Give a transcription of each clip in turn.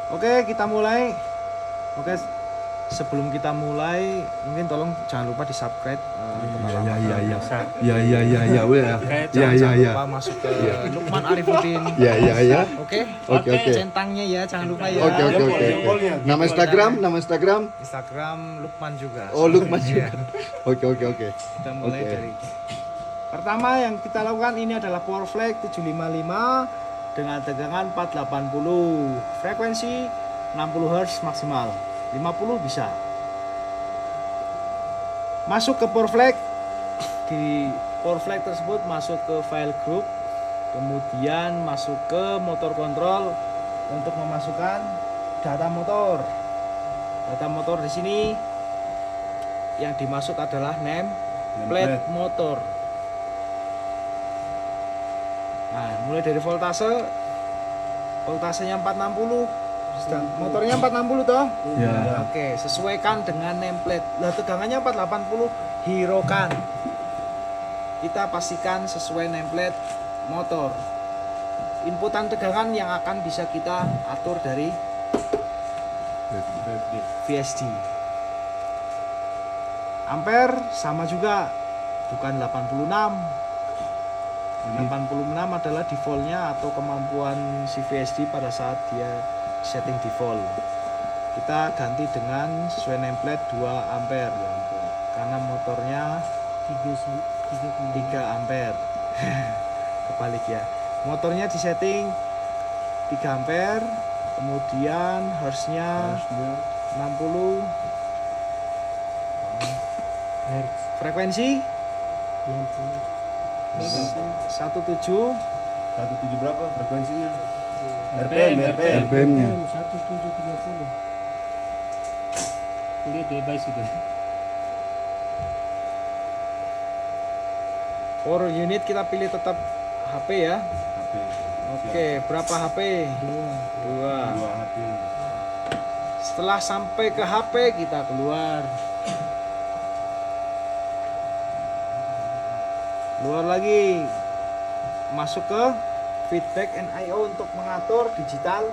Oke, kita mulai. Oke, sebelum kita mulai, mungkin tolong jangan lupa di subscribe Ya, boleh ya. jangan lupa masuk ke Lukman Arifuddin. Ya. Oke. Oke. Centangnya ya, jangan lupa ya. Oke. Nama Instagram. Instagram Lukman juga. Oh, Lukman Iya. juga. Oke. Kita mulai Oke. dari pertama yang kita lakukan ini adalah power flag 755 dengan tegangan 480, frekuensi 60 Hz maksimal, 50 bisa. Masuk ke power flag. Di power flag tersebut masuk ke file group, kemudian masuk ke motor control untuk memasukkan data motor. Data motor di sini yang dimaksud adalah nameplate motor. Nah, mulai dari voltasenya 460, motornya 460 toh? Ya. Oke, sesuaikan dengan nameplate. Lah tegangannya 480, hiraukan. Kita pastikan sesuai nameplate motor. Inputan tegangan yang akan bisa kita atur dari VSD. Ampere sama juga, bukan 86. 86 adalah defaultnya atau kemampuan si VSD pada saat dia setting default. Kita ganti dengan sesuai nameplate 2 ampere karena motornya 3 ampere. Kebalik ya. Motornya disetting 3 ampere, kemudian hertznya 60, frekuensi 17. 17 berapa frekuensinya? RPM. RPM-nya. 1730. Kuliah device itu. Power unit kita pilih tetap HP ya. HP. Oke, berapa HP? 2. 2 HP. Setelah sampai ke HP kita keluar. Keluar lagi. Masuk ke feedback and I/O untuk mengatur digital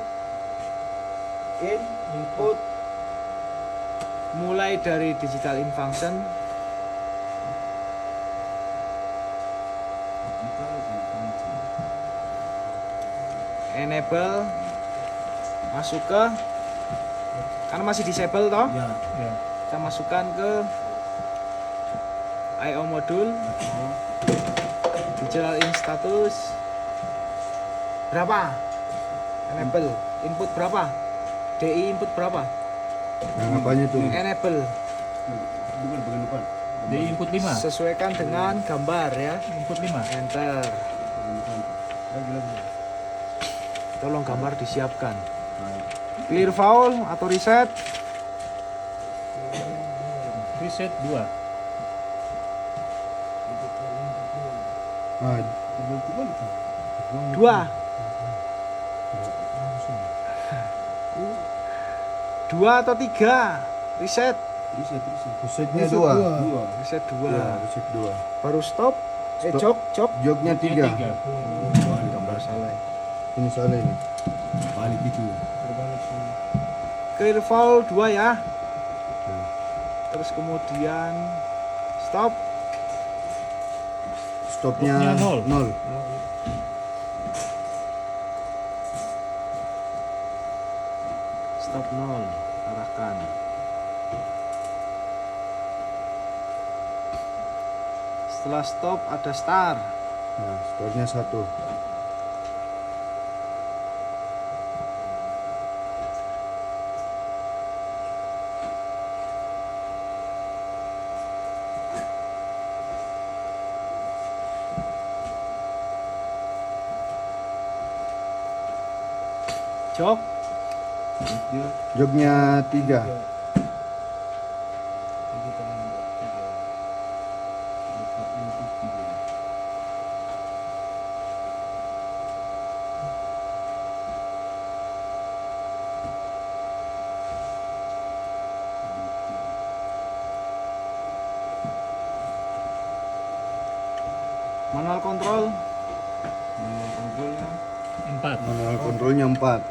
input. Mulai dari digital in function, enable, masuk ke, karena masih disable toh, Ya. kita masukkan ke I/O modul, digital in status berapa, enable, input berapa, DI input berapa, Yang apanya tuh? enable, Bukan bagian depan. Di input 5. sesuaikan dengan gambar ya, Input 5. enter, Bagian depan. Lagi. tolong gambar disiapkan, clear foul atau reset, Reset 2. Ah, 2 2 atau 3 reset, Resetnya 2. reset 2 Ya, reset 2. baru stop, Stop. jok Jognya 3. gambar salah. Ini salah ini. Balik itu. Clear foul 2 ya. Terus kemudian stop, Stopnya Stopnya 0. stop 0, arahkan. Setelah stop ada start. Nah, skornya 1. Jok, Jognya 3. manual control, Kontrolnya 4. Manual kontrolnya 4.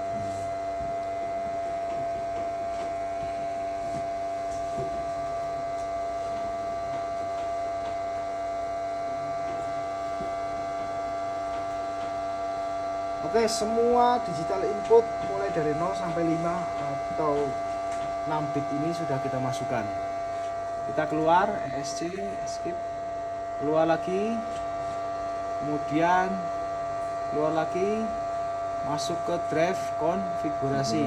Oke, semua digital input mulai dari 0 sampai 5 atau 6 bit ini sudah kita masukkan. Kita keluar, ESC, skip, keluar lagi, kemudian keluar lagi, masuk ke drive konfigurasi,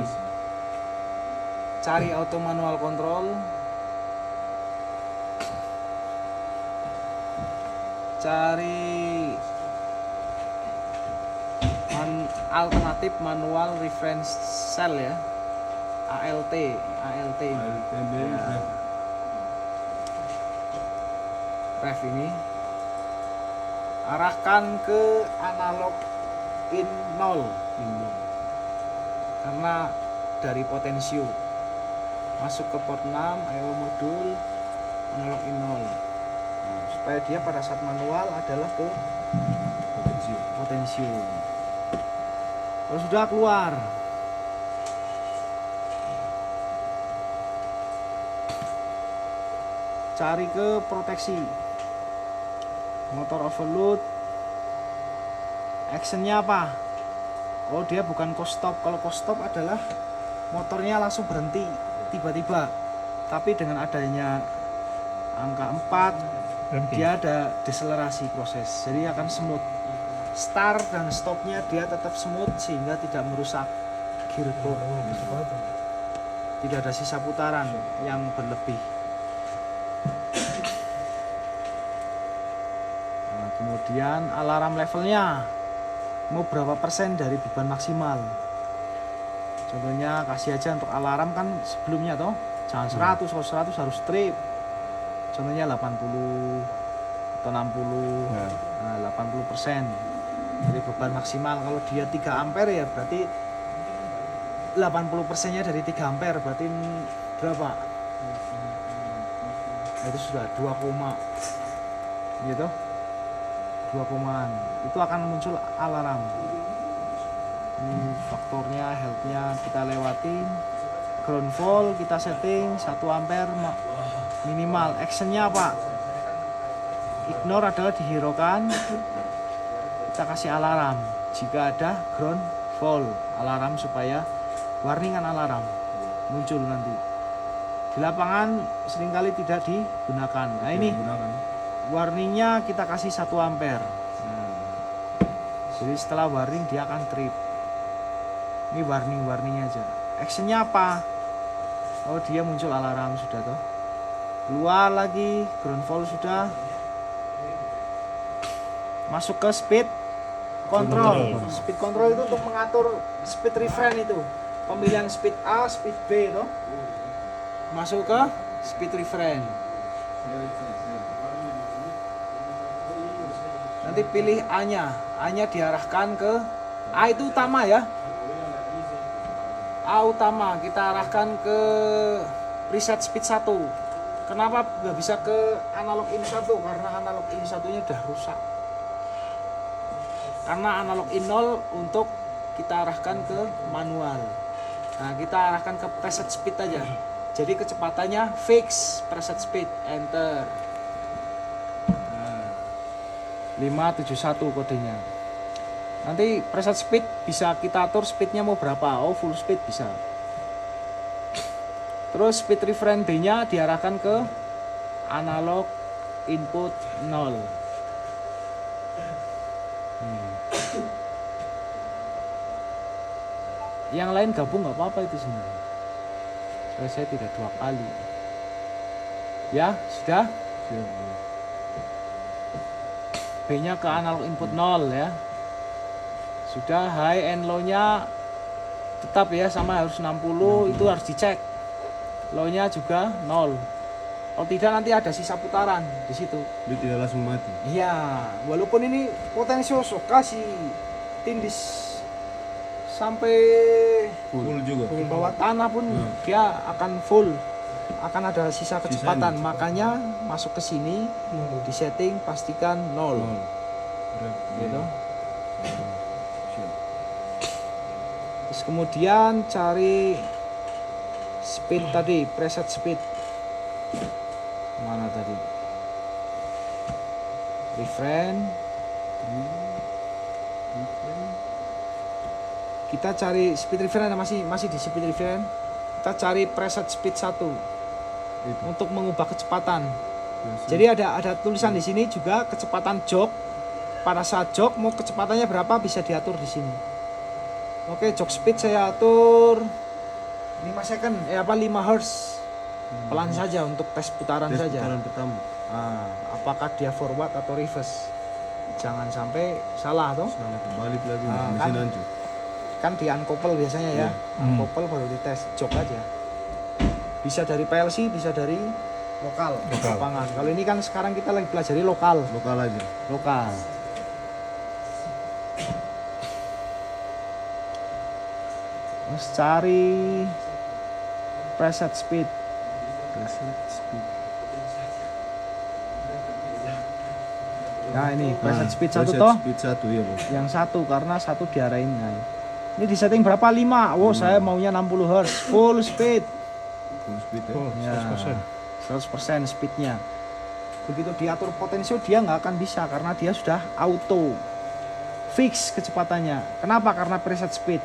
cari auto manual control, cari alternatif manual reference cell ya, ALT LTB Ya. Ref ini arahkan ke analog in 0 karena dari potensio masuk ke port 6 IO modul analog in 0 supaya dia pada saat manual adalah ke potensio. Kalau sudah keluar, cari ke proteksi, motor overload, actionnya apa? Oh, dia bukan coast stop. Kalau coast stop adalah motornya langsung berhenti tiba-tiba, tapi dengan adanya angka 4 Berhenti. dia ada deselerasi proses, jadi akan smooth. Start dan stopnya dia tetap smooth sehingga tidak merusak gearbox. Tidak ada sisa putaran yang berlebih. Nah, kemudian alarm levelnya mau berapa persen dari beban maksimal. Contohnya kasih aja untuk alarm kan sebelumnya toh jangan 100, kalau 100 harus strip. Contohnya 80 atau 60, Ya. nah 80% dari beban maksimal. Kalau dia 3 ampere ya berarti 80%-nya dari 3 ampere berarti berapa? Nah, itu sudah 2, gitu. 2 komaan. Itu akan muncul alarm. Ini faktornya, health-nya kita lewatin. Ground fall kita setting 1 ampere minimal. Actionnya apa? Ignore adalah dihiraukan. Kita kasih alarm jika ada ground fall, alarm supaya warningan alarm muncul nanti. Di lapangan seringkali tidak digunakan. Nah ini warningnya kita kasih 1 ampere. Jadi setelah warning dia akan trip. Ini warning aja. Actionnya apa? Oh, dia muncul alarm sudah toh. Keluar lagi, ground fall sudah. Masuk ke speed control. Speed control itu untuk mengatur speed refrain itu. Pemilihan speed A, speed B toh. Masuk ke speed refrain. Nanti pilih A-nya. A-nya diarahkan ke A itu utama ya. A utama kita arahkan ke preset speed 1. Kenapa nggak bisa ke analog in 1? Karena analog in 1-nya udah rusak. Karena analog in 0 untuk kita arahkan ke manual. Nah, kita arahkan ke preset speed aja. Jadi kecepatannya fix preset speed, enter. Nah, 571 kodenya. Nanti preset speed bisa kita atur speednya mau berapa. Oh, full speed bisa. Terus speed reference B-nya diarahkan ke analog input 0. Yang lain gabung nggak apa-apa itu sebenarnya. Soalnya saya tidak 2 kali. Ya, sudah. B-nya ke analog input 0 ya. Sudah, high and low-nya tetap ya sama, harus 60, itu harus dicek. Low-nya juga 0. Kalau tidak nanti ada sisa putaran di situ. Dia tidak langsung mati. Iya, walaupun ini potensi kasih tindis sampai Full juga. di bawah tanah pun dia akan full, akan ada sisa kecepatan. Sisanya. Makanya masuk ke sini di setting pastikan 0. Gitu. Terus kemudian cari speed tadi, preset speed. Mana tadi? Refrain. kita cari speed reference, masih di speed reference. Kita cari preset speed 1 Itu. untuk mengubah kecepatan. Preset. Jadi ada tulisan di sini juga kecepatan jog. Pada saat jog mau kecepatannya berapa bisa diatur di sini. Oke, jog speed saya atur 5 second, 5 Hz. Pelan saja untuk tes putaran Tes saja. putaran pertama. Nah, apakah dia forward atau reverse? Jangan sampai salah toh. Salah kebalik lagi Ah, mesin kan? hancur. Kan di uncouple biasanya ya. Uncouple baru dites jog aja. Bisa dari PLC, bisa dari lokal. Lapangan. Kalau ini kan sekarang kita lagi pelajari lokal. Lokal aja. Lokal. Terus cari preset speed. Preset speed. Nah ini preset speed 1 preset toh. Speed 1 ya bos. Yang 1 karena 1 diarahin. Nah, ini di setting berapa? 5. Wow, saya maunya 60 Hz full speed. Full speed ya. Oh, Ya, 100%. 100% speednya. Begitu diatur potensio dia nggak akan bisa karena dia sudah auto fix kecepatannya. Kenapa? Karena preset speed.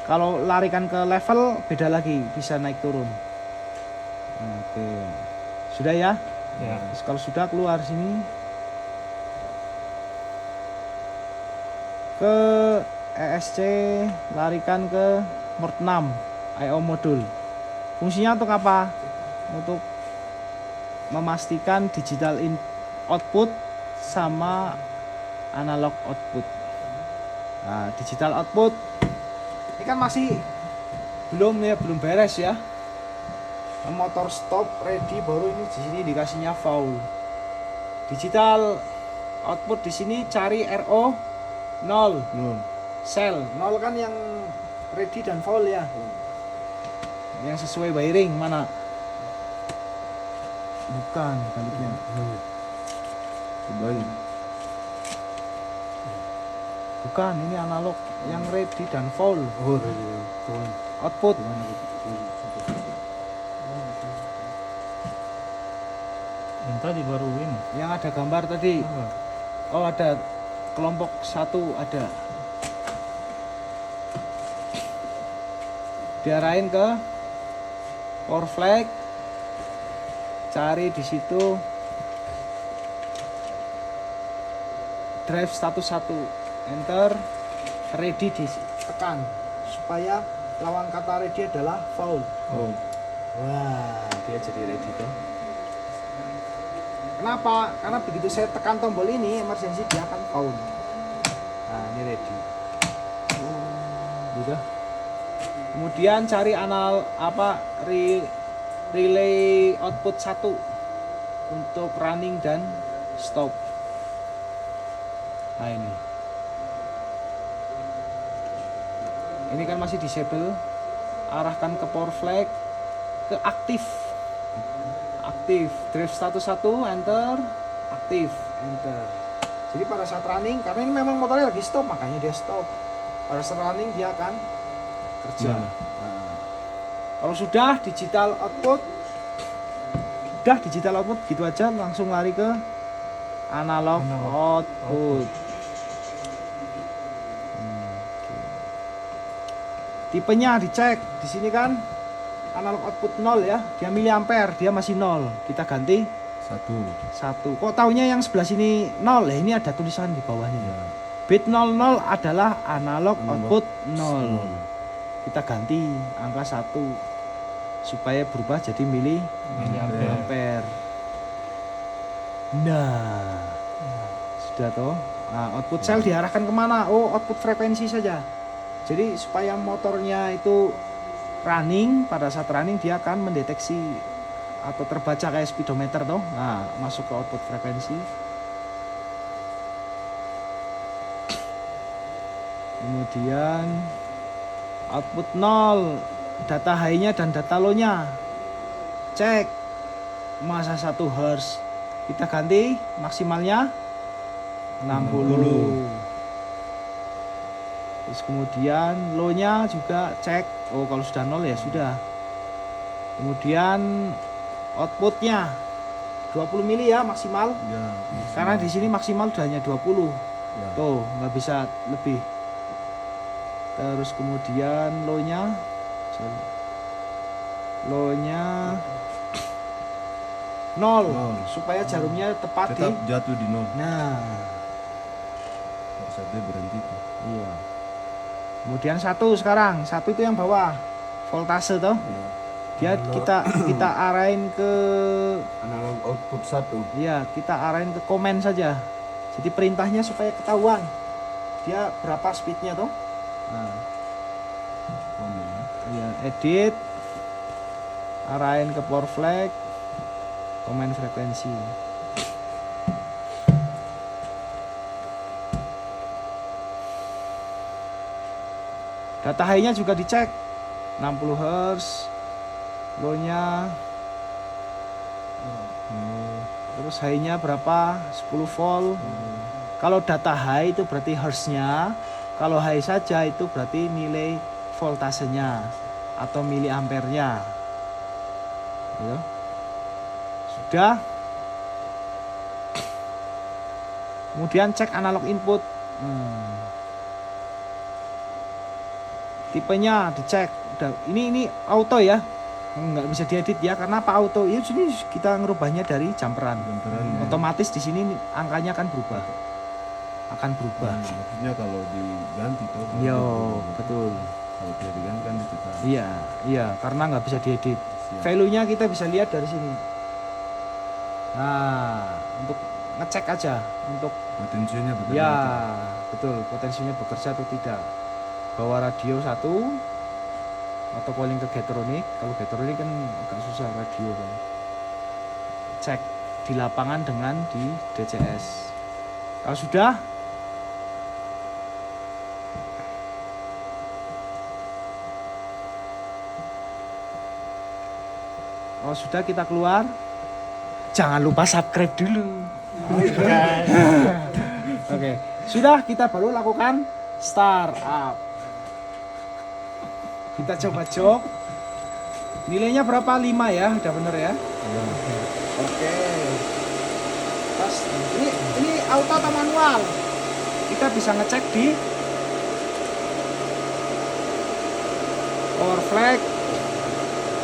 Kalau larikan ke level beda lagi, bisa naik turun. Oke, sudah ya. Ya. Terus kalau sudah keluar sini ke ESC, larikan ke mode 6 I/O modul. Fungsinya untuk apa? Untuk memastikan digital output sama analog output. Nah, digital output ini kan masih belum beres ya. Motor stop ready, baru ini di sini dikasihnya foul. Digital output di sini cari RO 0 sel 0 kan yang ready dan foul ya. Yang sesuai wiring mana? Bukan baliknya. Kebalik. Bukan, ini analog yang ready dan foul. Oh, dari tuh. Output. Yang tadi baru ini. Yang ada gambar tadi. Apa? Oh, ada kelompok 1 ada. Diarahin ke power flag. Cari di situ drive status 1. Enter, ready ditekan supaya lawan kata ready adalah foul. Oh. Wah, dia jadi ready tuh. Kenapa? Karena begitu saya tekan tombol ini emergency dia akan foul. Nah, ini ready. Gitu. Kemudian cari relay output 1 untuk running dan stop. Nah ini kan masih disable. Arahkan ke power flag, ke aktif. Aktif, drive status 1, enter, aktif, enter. Jadi pada saat running, karena ini memang motornya lagi stop, makanya dia stop. Pada saat running dia akan kerja. Nah, kalau sudah digital output gitu aja, langsung lari ke analog output. Tipenya dicek di sini kan analog output 0 ya, dia miliampere, dia masih 0. Kita ganti 1. Kok taunya yang sebelah sini 0? Ini ada tulisan di bawahnya. Ya. Bit 00 adalah analog output 0. Kita ganti angka 1 supaya berubah jadi miliampere. Nah, sudah toh. Nah, output sel diarahkan kemana? Oh, output frekuensi saja. Jadi supaya motornya itu running, pada saat running dia akan mendeteksi atau terbaca kayak speedometer toh. Nah, masuk ke output frekuensi. Kemudian output 0, data high-nya dan data low-nya. Cek masa 1 Hz. Kita ganti maksimalnya 60. Terus kemudian low-nya juga cek. Oh, kalau sudah 0 ya sudah. Kemudian outputnya 20 mili ya maksimal. Ya. Karena di sini maksimal udah hanya 20. Ya. Tuh, nggak bisa lebih. Terus kemudian low-nya nol, Nol. supaya jarumnya tepat Tetap di. jatuh di nol. Nah, Saat dia berhenti tuh. iya. Kemudian sekarang satu itu yang bawah voltase toh. Dia kita arahin ke, Analog output 1. iya, kita arahin ke komen saja. Jadi perintahnya supaya ketahuan dia berapa speednya toh. Nah, Komen. iya, edit, arahin ke power flag, komen frekuensi. Data high-nya juga dicek, 60 Hz, low-nya, terus high-nya berapa, 10 volt. Kalau data high itu berarti Hz-nya, kalau high saja itu berarti nilai voltasenya atau miliampere-nya. Gitu. Sudah. Kemudian cek analog input. Tipenya dicek. Udah, ini auto ya, nggak bisa diedit ya. Karena apa auto? Ya sini kita ngerubahnya dari jumperan. Otomatis di sini angkanya akan berubah. Maksudnya kalau diganti tuh. Yo, betul. Kalau tidak diganti kan kita. Iya, karena nggak bisa diedit. Value-nya kita bisa lihat dari sini. Nah, untuk ngecek aja, untuk Potensinya betul. ya betul potensinya bekerja atau tidak. Bawa radio 1 atau calling ke Getronic. Kalau Getronic kan agak susah radio kan. Cek di lapangan dengan di DCS. Kalau sudah, kita keluar. Jangan lupa subscribe dulu. Oke, sudah, kita baru lakukan startup. Kita coba jok. Nilainya berapa? 5 ya, udah bener ya. Oke. Pas ini auto atau manual? Kita bisa ngecek di power flag,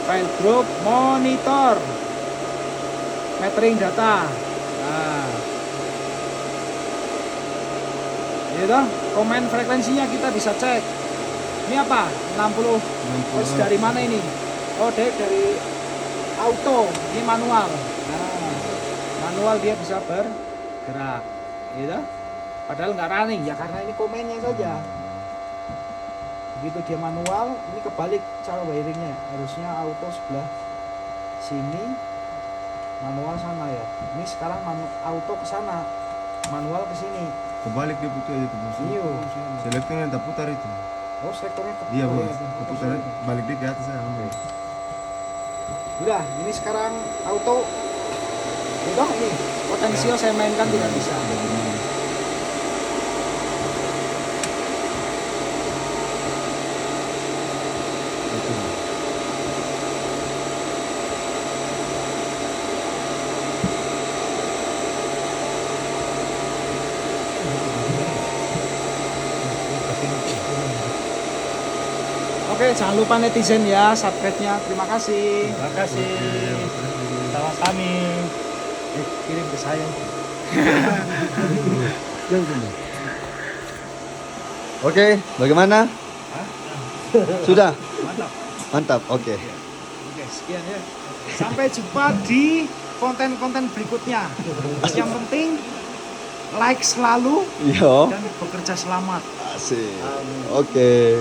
file group, monitor, metering data. Nah, itu komen frekuensinya kita bisa cek. Ini apa? 60 Hz dari mana ini? Oh, dari auto. Ini manual. Nah, manual dia bisa bergerak, gitu. Padahal nggak running ya, karena ini komennya saja. Begitu dia manual, ini kebalik cara wiringnya. Harusnya auto sebelah sini, manual sana ya. Ini sekarang auto ke sana, manual ke sini. Kebalik dia putar itu bos. Iya. Selektornya tak putar itu. Oh, sektornya ke Iya bos. ya. Putar balik dia ke atas ya. Udah, ini sekarang auto. Itu ini potensial saya mainkan tidak bisa. Oke, jangan lupa netizen ya, subscribe-nya. Terima kasih. Terima kasih. Sama kami. Kirim ke saya. Oke, bagaimana? Sudah? Mantap. Mantap, oke. Oke, sekian ya. Sampai jumpa di konten-konten berikutnya. Yang penting like selalu Yo, dan bekerja selamat. asik. Oke.